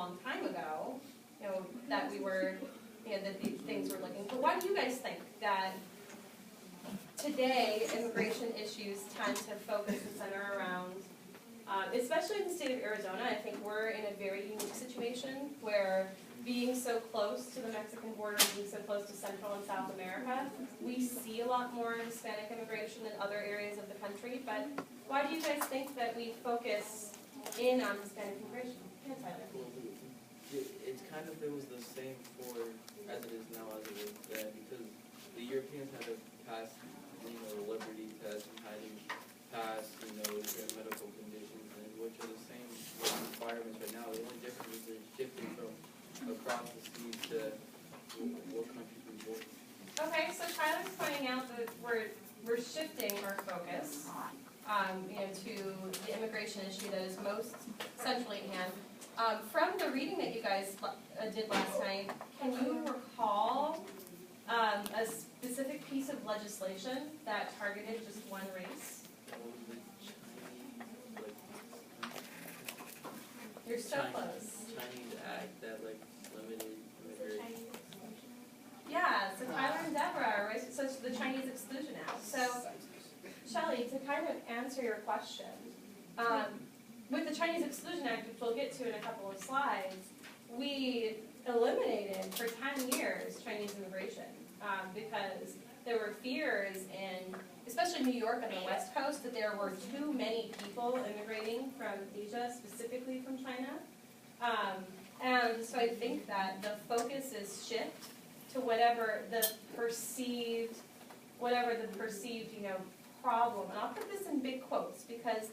long time ago, that we were, that these things were looking. But why do you guys think that today immigration issues tend to focus and center around, especially in the state of Arizona? I think we're in a very unique situation where being so close to the Mexican border, being so close to Central and South America, we see a lot more Hispanic immigration than other areas of the country. But why do you guys think that we focus in on Hispanic immigration? Yeah, Tyler. It's kind of, it was the same before as it is now as it was then, because the Europeans had to pass, the liberty test and had to pass, certain medical conditions, and which are the same requirements right now. The only difference is they're shifting from across the seas to what countries we work. Okay, so Tyler's pointing out that we're shifting our focus, to the immigration issue that is most centrally at hand. From the reading that you guys did last night, can you recall a specific piece of legislation that targeted just one race? You're so close. Chinese act that limited immigration. Yeah, so Tyler and Deborah, right? So it's the Chinese Exclusion Act. So, Shelley, to kind of answer your question, with the Chinese Exclusion Act, which we'll get to in a couple of slides, we eliminated for 10 years Chinese immigration because there were fears in, especially New York on the West Coast, that there were too many people immigrating from Asia, specifically from China. And so I think that the focus is shift to whatever the perceived, problem. And I'll put this in big quotes because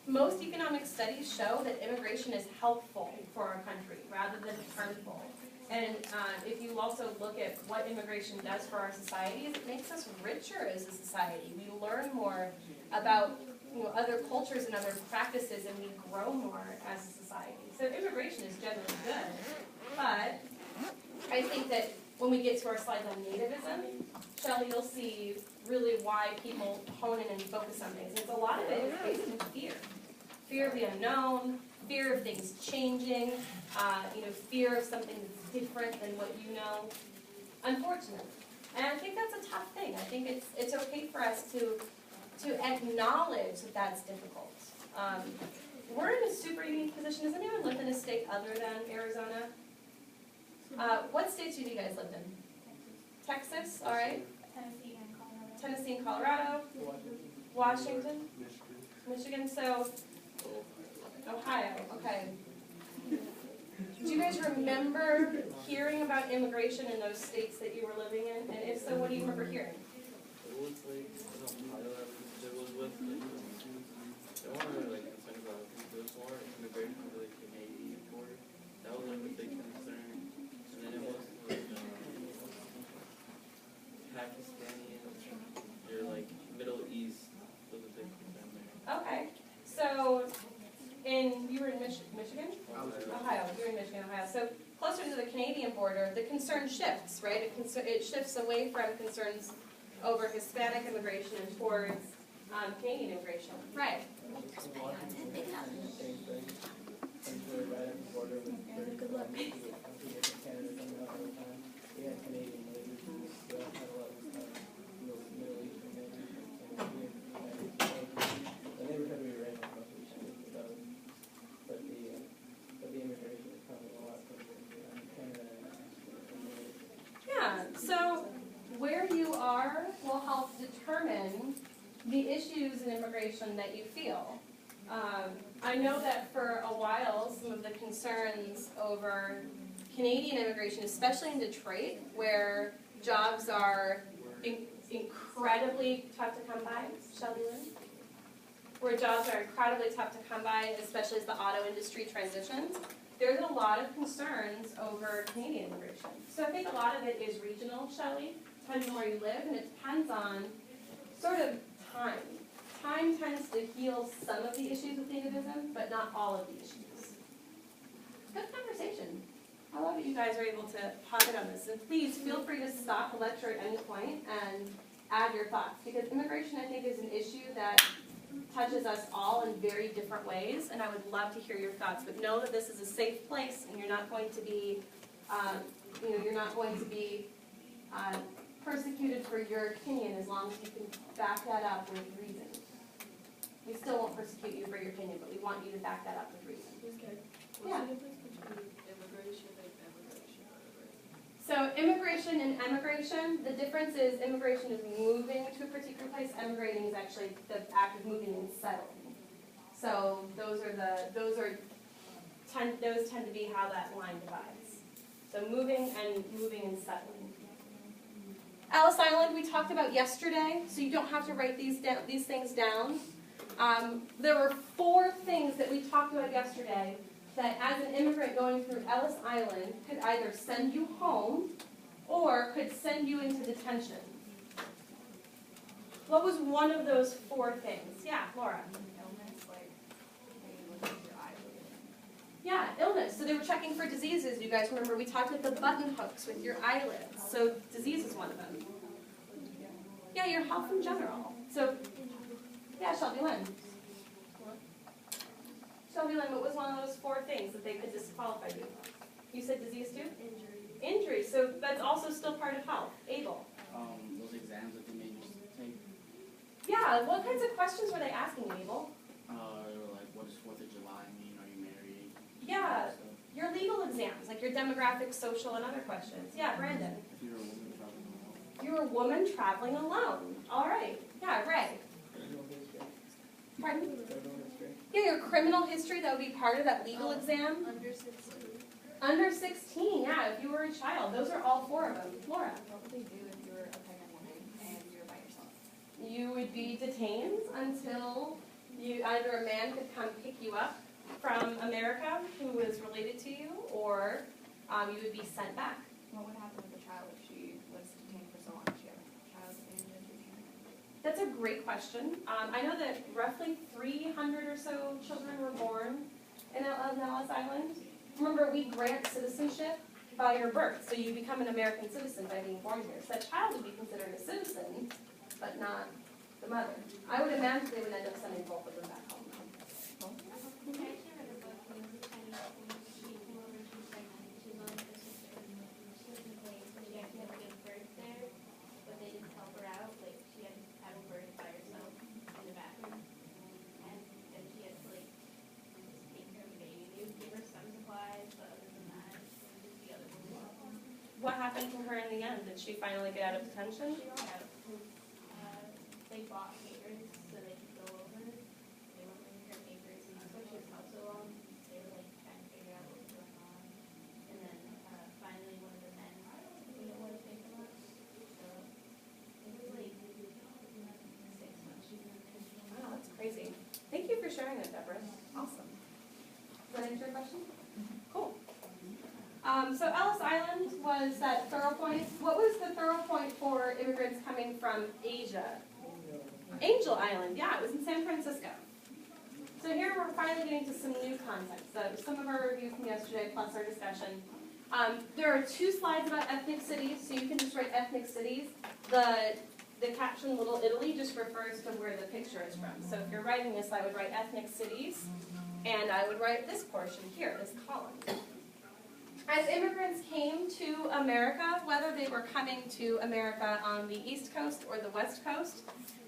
most economic studies show that immigration is helpful for our country rather than harmful. And if you also look at what immigration does for our societies, it makes us richer as a society. We learn more about other cultures and other practices, and we grow more as a society. So immigration is generally good. But I think that when we get to our slides on nativism, Shelley, you'll see really why people hone in and focus on things. And a lot of it is based in fear. Fear of the unknown, fear of things changing, fear of something that's different than what you know. Unfortunately. And I think that's a tough thing. I think it's okay for us to acknowledge that that's difficult. We're in a super unique position. Has anyone lived in a state other than Arizona? What states have you guys lived in? Texas, all right. Tennessee and Colorado. Washington. Michigan. So, Ohio, okay. Do you guys remember hearing about immigration in those states that you were living in? And if so, what do you remember hearing? It was it was with they weren't really concerned about it. There was more immigration to the Canadian border. That was a big concern. And then it was Pakistani or Middle East was a big concern there. Okay. So you were in Michigan? Ohio. You were in Michigan, Ohio. So closer to the Canadian border, the concern shifts, right? It shifts away from concerns over Hispanic immigration and towards Canadian immigration. Right. Good luck. Yeah, so where you are will help determine the issues in immigration that you feel. I know that for a while, some of the concerns over Canadian immigration, especially in Detroit, where jobs are incredibly tough to come by, Shelby Lynn? Where jobs are incredibly tough to come by, especially as the auto industry transitions, there's a lot of concerns over Canadian immigration. So I think a lot of it is regional, Shelley, depends on where you live, and it depends on sort of time. Time tends to heal some of the issues with nativism, but not all of the issues. Good conversation. I love that you guys are able to pocket on this. And please feel free to stop the lecture at any point and add your thoughts, because immigration, I think, is an issue that touches us all in very different ways, and I would love to hear your thoughts. But know that this is a safe place, and you're not going to be, you're not going to be persecuted for your opinion as long as you can back that up with reason. We still won't persecute you for your opinion, but we want you to back that up with reason. Okay. Yeah. What's the difference between immigration and emigration? So immigration and emigration, the difference is immigration is moving to a particular place. Emigrating is actually the act of moving and settling. So those tend to be how that line divides. So moving and settling. Ellis Island we talked about yesterday, so you don't have to write these things down. There were 4 things that we talked about yesterday that as an immigrant going through Ellis Island could either send you home or could send you into detention. What was one of those 4 things? Yeah, Laura. Illness, like maybe looking at your eyelids. Yeah, illness. So they were checking for diseases. You guys remember we talked about the button hooks with your eyelids. So disease is one of them. Yeah, your health in general. So, yeah, Shelby Lynn. Shelby Lynn, what was one of those 4 things that they could disqualify you? You said disease too? Injury. Injury. So that's also still part of health. Abel. Those exams that they made you take, Yeah, what kinds of questions were they asking, Abel? like what does 4th of July mean? Are you married? Yeah, So, your legal exams, like your demographic, social, and other questions. Yeah, Brandon. if you're a woman traveling alone. You're a woman traveling alone. All right. Yeah, Ray. Pardon? Yeah, your criminal history, that would be part of that legal exam. Under 16. Under 16, yeah, if you were a child. Those are all 4 of them. Laura. What would they do if you were a pregnant woman and you were by yourself? You would be detained until either a man could come pick you up from America who was related to you, or you would be sent back. What would happen with the child if she was detained for so long? She had a child abandoned? That's a great question. I know that roughly 300 or so children were born in Ellis Island. Remember, we grant citizenship by your birth, so you become an American citizen by being born here. So that child would be considered a citizen, but not the mother. I would imagine they would end up sending both of them back home. I actually read a book when I was a tiny kid. She came over and she was pregnant. She was only her sister. She was in a place where she actually had to give birth there, but they didn't help her out. Like she had to have a birth by herself in the bathroom, and then she had to like just take care of the baby. They would give her some supplies, but other than that, just the other one. What happened to her in the end? Did she finally get out of detention? She got out. They bought papers so they could go over. They went with her papers, and that's why she was held so long. They were like trying to figure out what was going on. And then finally one of the men didn't want to pick them up. So it was like 6 months she was in there. Wow, that's crazy. Thank you for sharing that, Deborah. Awesome. Does that answer your question? Cool. So Ellis Island was that thorough point. What was the thorough point for immigrants coming from Asia? Angel Island, yeah, it was in San Francisco. So here we're finally getting to some new context. So some of our review from yesterday plus our discussion. There are 2 slides about ethnic cities, so you can just write ethnic cities. The caption Little Italy just refers to where the picture is from. So if you're writing this, I would write ethnic cities, and I would write this portion here, this column. As immigrants came to America, whether they were coming to America on the East Coast or the West Coast,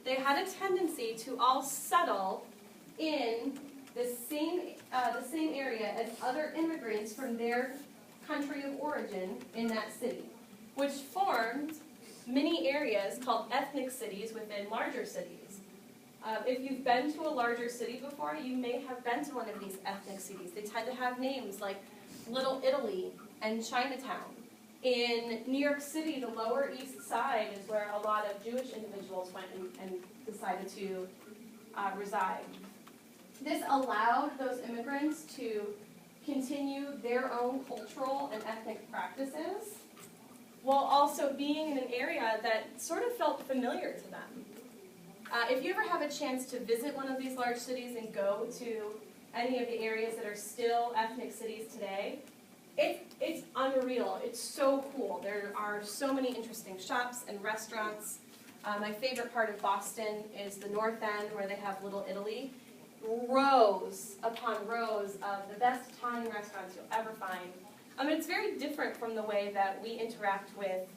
they had a tendency to all settle in the same area as other immigrants from their country of origin in that city, which formed many areas called ethnic cities within larger cities. If you've been to a larger city before, you may have been to one of these ethnic cities. They tend to have names like Little Italy and Chinatown. In New York City, the Lower East Side is where a lot of Jewish individuals went and decided to reside. This allowed those immigrants to continue their own cultural and ethnic practices while also being in an area that sort of felt familiar to them. If you ever have a chance to visit one of these large cities and go to any of the areas that are still ethnic cities today, it's unreal. It's so cool. There are so many interesting shops and restaurants. My favorite part of Boston is the North End, where they have Little Italy. Rows upon rows of the best Italian restaurants you'll ever find. It's very different from the way that we interact with